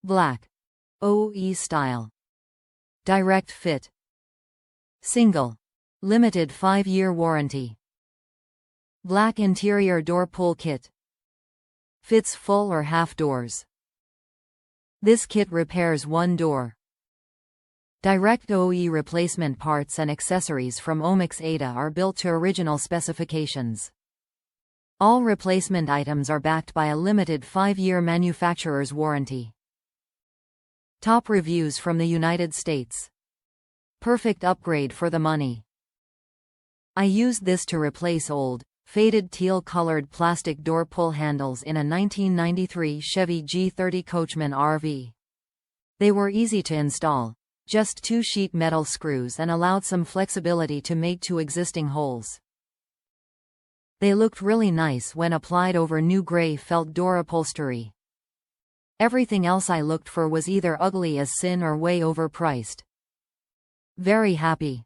Black. OE style. Direct fit. Single. Limited 5-year warranty. Black interior door pull kit. Fits full or half doors. This kit repairs one door. Direct OE replacement parts and accessories from Omix-Ada are built to original specifications. All replacement items are backed by a limited 5-year manufacturer's warranty. Top reviews from the United States. Perfect upgrade for the money. I used this to replace old, faded teal-colored plastic door pull handles in a 1993 Chevy G30 Coachman RV. They were easy to install, just 2 sheet metal screws, and allowed some flexibility to make 2 existing holes. They looked really nice when applied over new gray felt door upholstery. Everything else I looked for was either ugly as sin or way overpriced. Very happy.